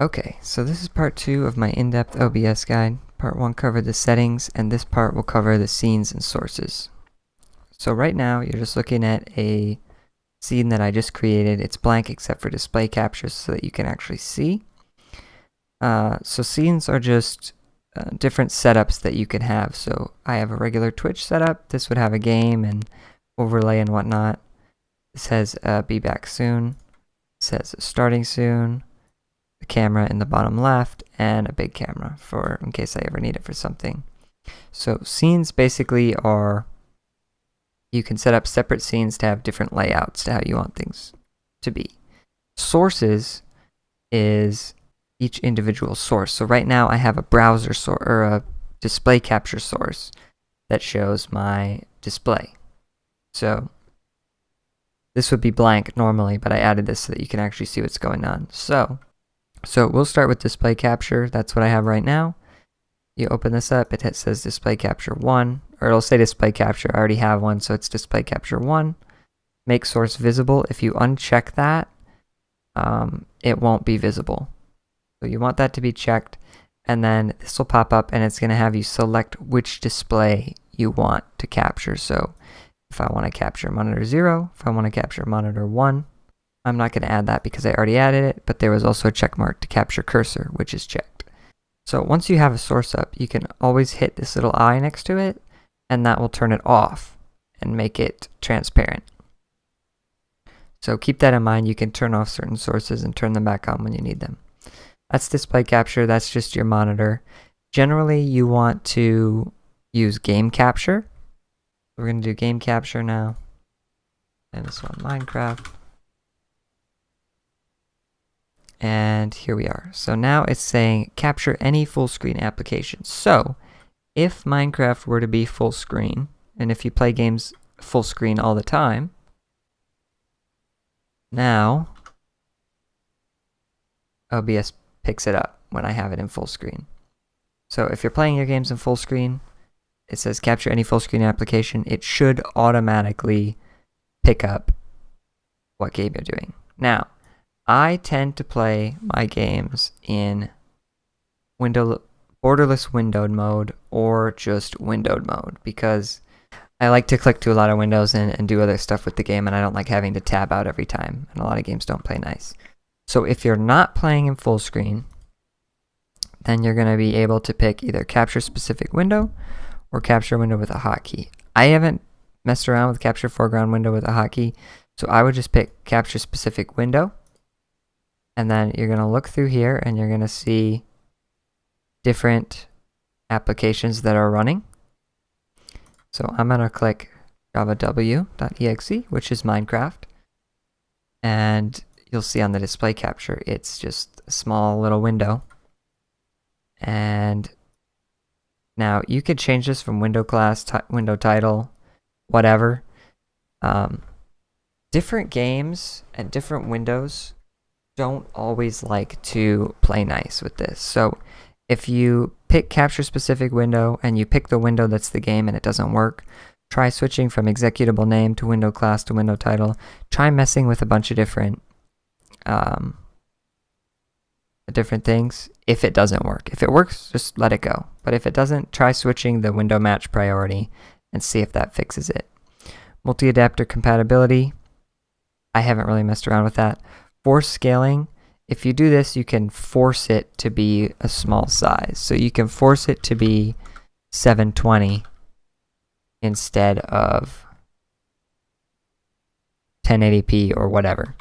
Okay, so this is part 2 of my in-depth OBS guide. Part 1 covered the settings, and this part will cover the scenes and sources. So right now, you're just looking at a scene that I just created. It's blank except for display captures so that you can actually see. So scenes are just different setups that you can have. So I have a regular Twitch setup. This would have a game and overlay and whatnot. It says be back soon. It says starting soon. The camera in the bottom left, and a big camera for in case I ever need it for something. So scenes basically are, you can set up separate scenes to have different layouts to how you want things to be. Sources is each individual source. So right now I have a browser source or a display capture source that shows my display. So this would be blank normally, but I added this so that you can actually see what's going on. So we'll start with display capture. That's what I have right now. You open this up, it says display capture 1, or it'll say display capture. I already have one, so it's display capture 1. Make source visible. If you uncheck that, it won't be visible. So you want that to be checked, and then this will pop up and it's going to have you select which display you want to capture. So if I want to capture monitor 0, if I want to capture monitor 1, I'm not going to add that because I already added it, but there was also a check mark to capture cursor, which is checked. So once you have a source up, you can always hit this little eye next to it, and that will turn it off and make it transparent. So keep that in mind. You can turn off certain sources and turn them back on when you need them. That's display capture. That's just your monitor. Generally, you want to use game capture. We're going to do game capture now. And this one, Minecraft. And here we are. So now it's saying capture any full screen application. So if Minecraft were to be full screen, and if you play games full screen all the time, now OBS picks it up when I have it in full screen. So if you're playing your games in full screen, it says capture any full screen application. It should automatically pick up what game you're doing. Now, I tend to play my games in borderless windowed mode or just windowed mode because I like to click to a lot of windows and do other stuff with the game, and I don't like having to tab out every time, and a lot of games don't play nice. So if you're not playing in full screen, then you're going to be able to pick either capture specific window or capture window with a hotkey. I haven't messed around with capture foreground window with a hotkey, so I would just pick capture specific window. And then you're going to look through here and you're going to see different applications that are running. So I'm going to click javaw.exe, which is Minecraft. And you'll see on the display capture, it's just a small little window. And now you could change this from window class, window title, whatever. Different games and different windows don't always like to play nice with this. So if you pick capture specific window and you pick the window that's the game and it doesn't work, try switching from executable name to window class to window title. Try messing with a bunch of different things. If it doesn't work, if it works, just let it go. But if it doesn't, try switching the window match priority and see if that fixes it. Multi-adapter compatibility, I haven't really messed around with that. Force scaling, if you do this, you can force it to be a small size. So you can force it to be 720 instead of 1080p or whatever.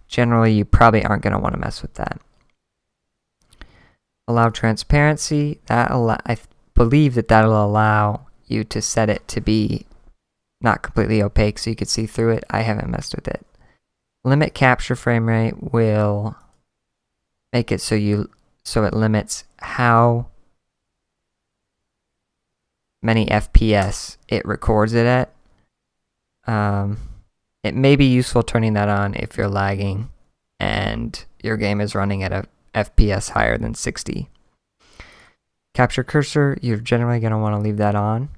Generally, you probably aren't going to want to mess with that. Allow transparency, I believe that'll allow you to set it to be not completely opaque so you can see through it. I haven't messed with it. Limit capture frame rate will make it so it limits how many FPS it records it at. It may be useful turning that on if you're lagging and your game is running at a FPS higher than 60. Capture cursor, you're generally going to want to leave that on.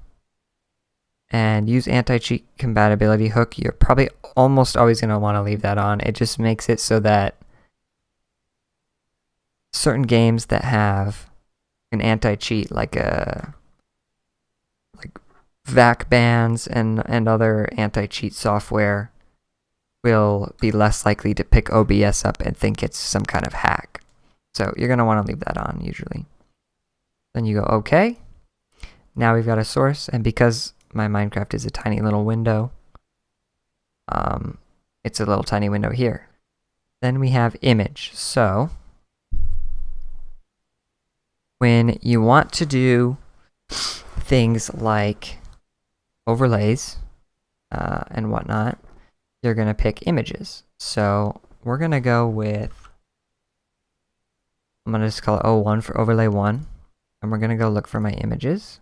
And use anti-cheat compatibility hook, you're probably almost always going to want to leave that on. It just makes it so that certain games that have an anti-cheat, like VAC bans and other anti-cheat software, will be less likely to pick OBS up and think it's some kind of hack. So you're going to want to leave that on usually. Then you go OK. Now we've got a source, and because my Minecraft is a tiny little window, it's a little tiny window here. Then we have image. So when you want to do things like overlays and whatnot, you're going to pick images. So we're going to go with, I'm going to just call it 01 for overlay 1. And we're going to go look for my images,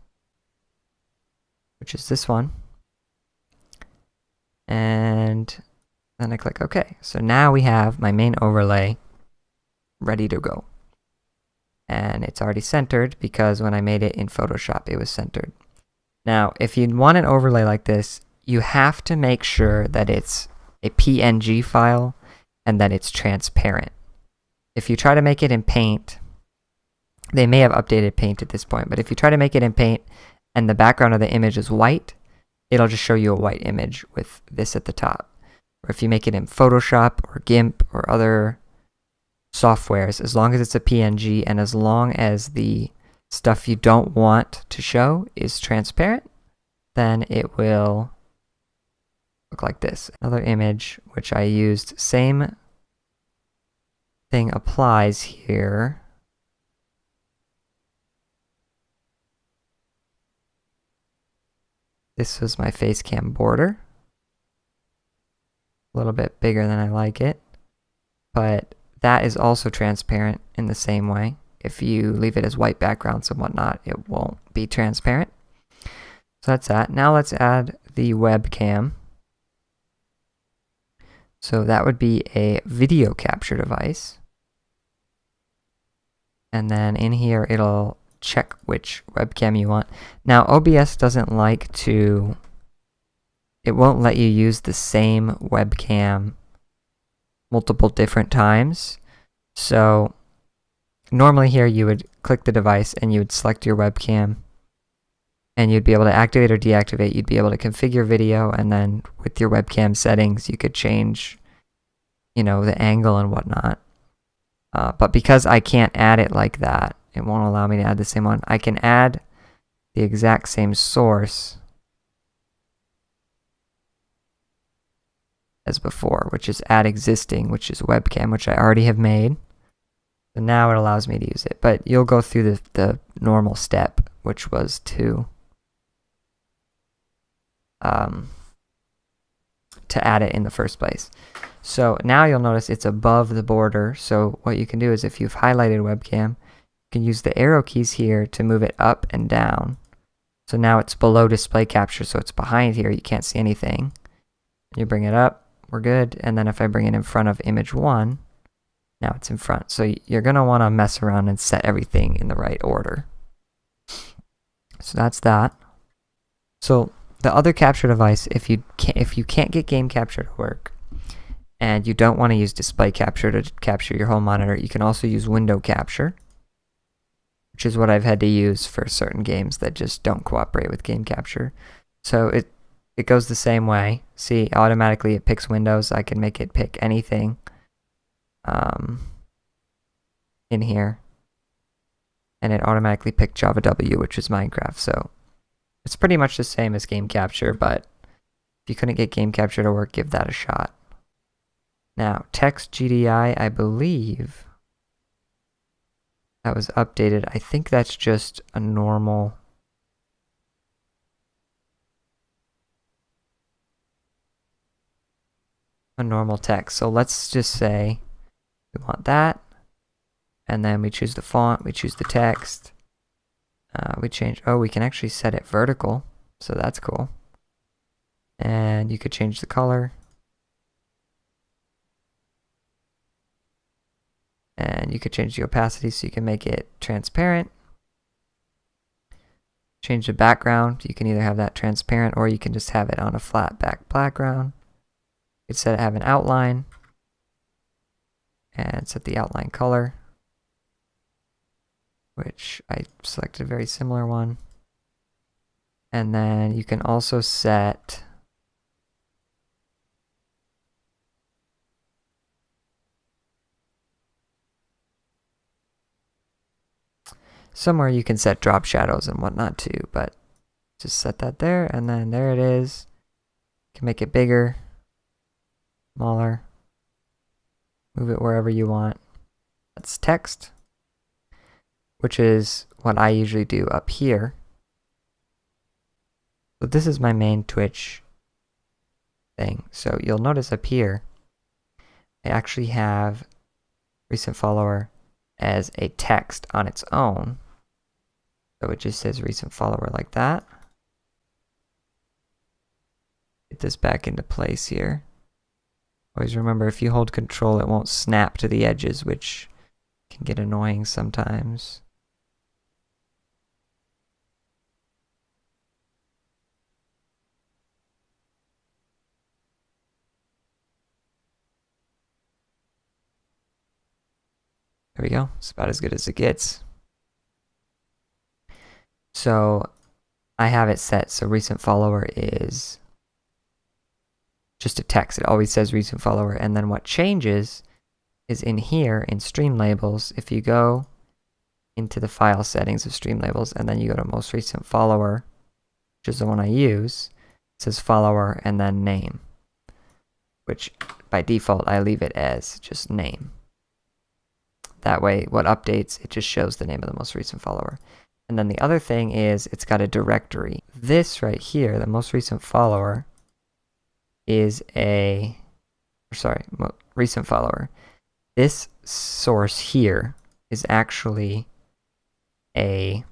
which is this one. And then I click OK. So now we have my main overlay ready to go. And it's already centered because when I made it in Photoshop, it was centered. Now, if you want an overlay like this, you have to make sure that it's a PNG file and that it's transparent. If you try to make it in Paint, they may have updated Paint at this point, but if you try to make it in Paint and the background of the image is white, it'll just show you a white image with this at the top. Or if you make it in Photoshop or GIMP or other softwares, as long as it's a PNG and as long as the stuff you don't want to show is transparent, then it will look like this. Another image which I used, same thing applies here. This was my face cam border. A little bit bigger than I like it, but that is also transparent in the same way. If you leave it as white backgrounds and whatnot, it won't be transparent. So that's that. Now let's add the webcam. So that would be a video capture device. And then in here, it'll check which webcam you want. Now, OBS doesn't like to, it won't let you use the same webcam multiple different times. So normally here you would click the device and you would select your webcam and you'd be able to activate or deactivate. You'd be able to configure video, and then with your webcam settings you could change, you know, the angle and whatnot. But because I can't add it like that, it won't allow me to add the same one. I can add the exact same source as before, which is add existing, which is webcam, which I already have made. So now it allows me to use it, but you'll go through the normal step, which was to add it in the first place. So now you'll notice it's above the border. So what you can do is, if you've highlighted webcam, you can use the arrow keys here to move it up and down. So now it's below display capture, so it's behind here, you can't see anything. You bring it up, we're good. And then if I bring it in front of image 1, now it's in front. So you're going to want to mess around and set everything in the right order. So that's that. So the other capture device, if you can't get game capture to work and you don't want to use display capture to capture your whole monitor, you can also use window capture, which is what I've had to use for certain games that just don't cooperate with game capture. So it goes the same way. See, automatically it picks windows. I can make it pick anything in here, and it automatically picked Java W, which is Minecraft. So it's pretty much the same as game capture, but if you couldn't get game capture to work, give that a shot. Now, text GDI, I believe that was updated. I think that's just a normal text. So let's just say we want that, and then we choose the font, we choose the text, we change, we can actually set it vertical, so that's cool. And you could change the color, and you could change the opacity so you can make it transparent. Change the background, you can either have that transparent or you can just have it on a flat background. You could set it have an outline and set the outline color. which I selected a very similar one. And then you can also set somewhere you can set drop shadows and whatnot too, but just set that there, and then there it is. You can make it bigger, smaller, move it wherever you want. That's text, which is what I usually do up here. So this is my main Twitch thing. So you'll notice up here, I actually have recent follower as a text on its own. So it just says recent follower like that. Get this back into place here. Always remember, if you hold control, it won't snap to the edges, which can get annoying sometimes. There we go. It's about as good as it gets. So I have it set so recent follower is just a text. It always says recent follower. And then what changes is in here in Streamlabels, if you go into the file settings of Streamlabels and then you go to most recent follower, which is the one I use, it says follower and then name, which by default I leave it as just name. That way, what updates, it just shows the name of the most recent follower. And then the other thing is it's got a directory. This right here, the most recent follower, is recent follower. This source here is actually a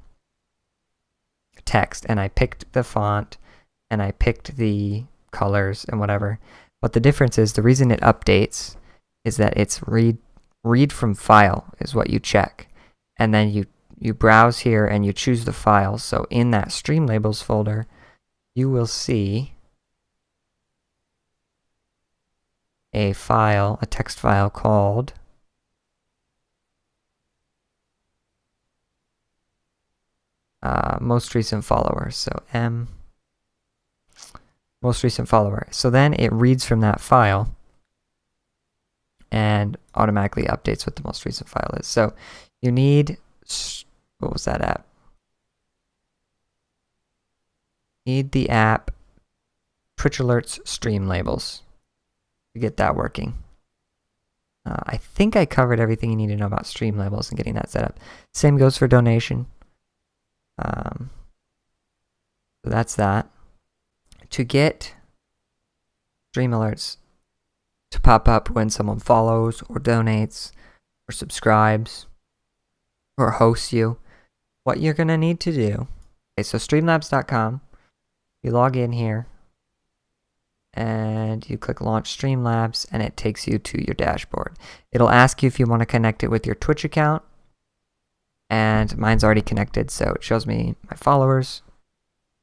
text, and I picked the font and I picked the colors and whatever. But the difference is the reason it updates is that it's read from file is what you check, and then you browse here and you choose the file. So in that Streamlabels folder, you will see a file, a text file called most recent follower. So most recent follower. So then it reads from that file and automatically updates what the most recent file is. So you need, what was that app? Need the app twitchalerts Streamlabels to get that working. I think I covered everything you need to know about Streamlabels and getting that set up. Same goes for donation. So that's that. To get Stream Alerts to pop up when someone follows or donates or subscribes or hosts you, what you're going to need to do, okay, so streamlabs.com, you log in here and you click launch Streamlabs and it takes you to your dashboard. It'll ask you if you want to connect it with your Twitch account, and mine's already connected, so it shows me my followers,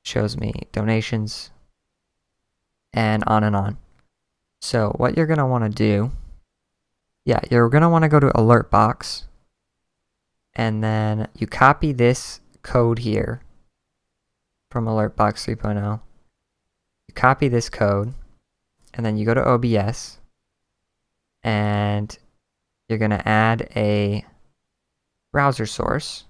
shows me donations, and on and on. So what you're going to want to do, you're going to want to go to alert box, and then you copy this code here from alert box 3.0. You copy this code, and then you go to OBS, and you're going to add a browser source.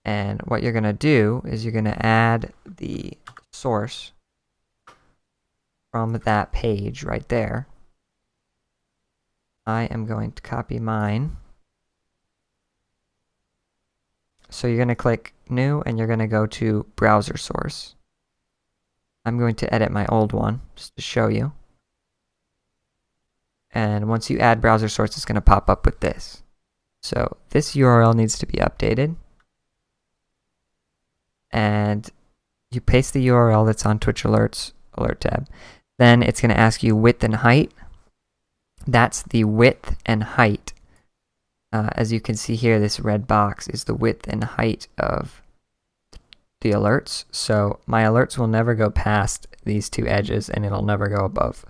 And what you're going to do is you're going to add the source from that page right there. I am going to copy mine. So you're going to click new and you're going to go to browser source. I'm going to edit my old one just to show you. And once you add browser source, it's going to pop up with this. So this URL needs to be updated. And you paste the URL that's on Twitch Alerts alert tab. Then it's going to ask you width and height. That's the width and height. As you can see here, this red box is the width and height of the alerts. So my alerts will never go past these two edges, and it'll never go above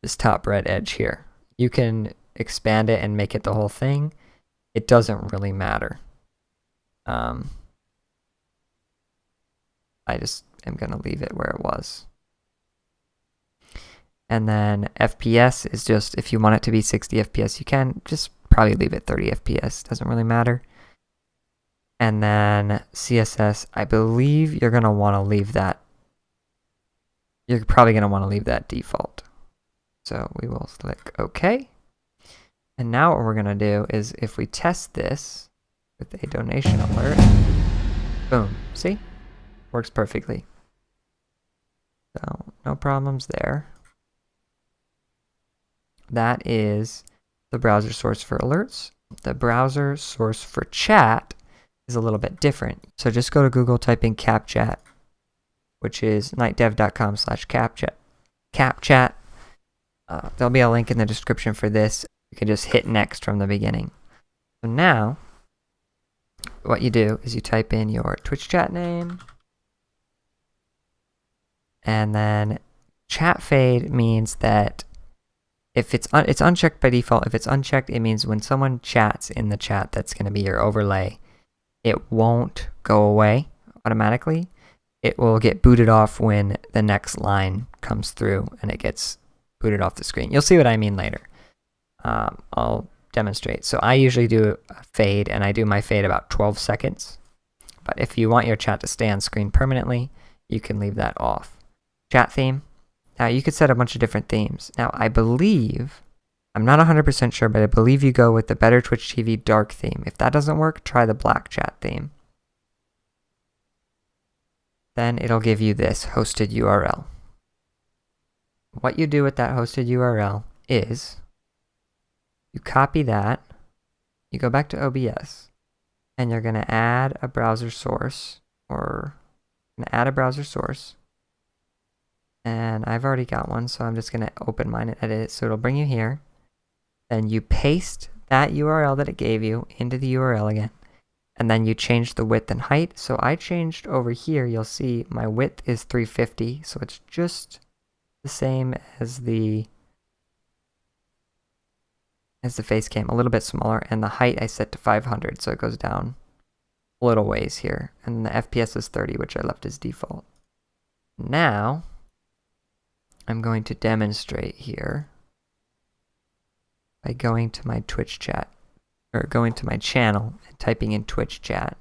this top red edge here. You can expand it and make it the whole thing, it doesn't really matter. I just am going to leave it where it was. And then FPS is just, if you want it to be 60 FPS, you can just probably leave it 30 FPS. Doesn't really matter. And then CSS, I believe you're going to want to leave that. You're probably going to want to leave that default. So we will click OK. And now what we're going to do is if we test this with a donation alert, boom, see? Works perfectly. So no problems there. That is the browser source for alerts. The browser source for chat is a little bit different. So just go to Google, type in Kapchat, which is nightdev.com/Kapchat. Kapchat. There'll be a link in the description for this. You can just hit next from the beginning. So now, what you do is you type in your Twitch chat name, and then chat fade means that if it's unchecked by default. If it's unchecked, it means when someone chats in the chat, that's going to be your overlay. It won't go away automatically. It will get booted off when the next line comes through and it gets booted off the screen. You'll see what I mean later. I'll demonstrate. So I usually do a fade, and I do my fade about 12 seconds. But if you want your chat to stay on screen permanently, you can leave that off. Chat theme. Now you could set a bunch of different themes. Now I believe, I'm not 100% sure, but I believe you go with the Better Twitch TV dark theme. If that doesn't work, try the black chat theme. Then it'll give you this hosted URL. What you do with that hosted URL is you copy that, you go back to OBS, and you're going to add a browser source, and I've already got one, so I'm just going to open mine and edit it, so it'll bring you here. Then you paste that URL that it gave you into the URL again, and then you change the width and height. So I changed over here, you'll see my width is 350, so it's just the same as the face cam, a little bit smaller, and the height I set to 500, so it goes down a little ways here, and the FPS is 30, which I left as default. Now I'm going to demonstrate here by going to my Twitch chat, or going to my channel and typing in Twitch chat.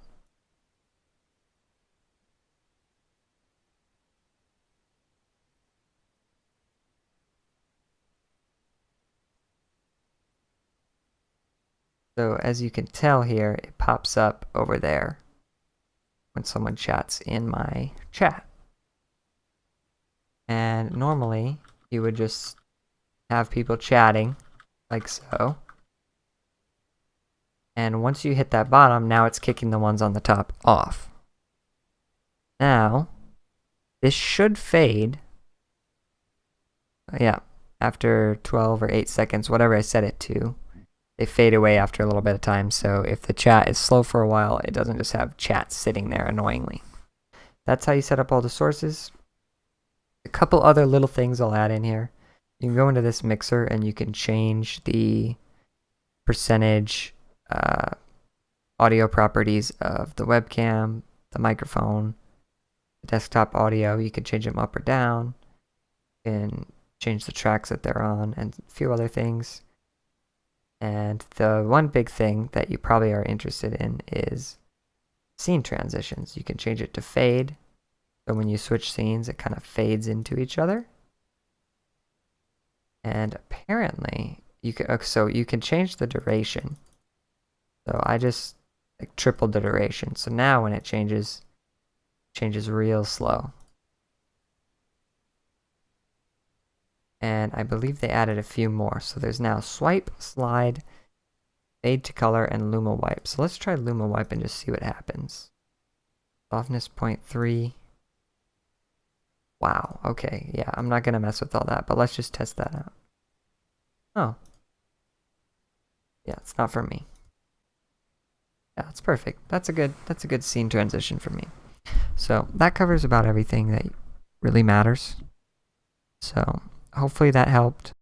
So as you can tell here, it pops up over there when someone chats in my chat. And normally you would just have people chatting like so. And once you hit that bottom, now it's kicking the ones on the top off. Now, this should fade. Yeah, after 12 or 8 seconds, whatever I set it to. They fade away after a little bit of time, so if the chat is slow for a while, it doesn't just have chat sitting there annoyingly. That's how you set up all the sources. A couple other little things I'll add in here. You can go into this mixer and you can change the percentage audio properties of the webcam, the microphone, the desktop audio. You can change them up or down. You can change the tracks that they're on and a few other things. And the one big thing that you probably are interested in is scene transitions. You can change it to fade. So when you switch scenes, it kind of fades into each other. And apparently, you can change the duration. So I just tripled the duration. So now when it changes real slow. And I believe they added a few more. So there's now swipe, slide, fade to color, and Luma wipe. So let's try Luma wipe and just see what happens. Softness 0.3. Wow, okay, yeah, I'm not gonna mess with all that, but let's just test that out. Oh. Yeah, it's not for me. Yeah, that's perfect. That's a good scene transition for me. So that covers about everything that really matters. So hopefully that helped.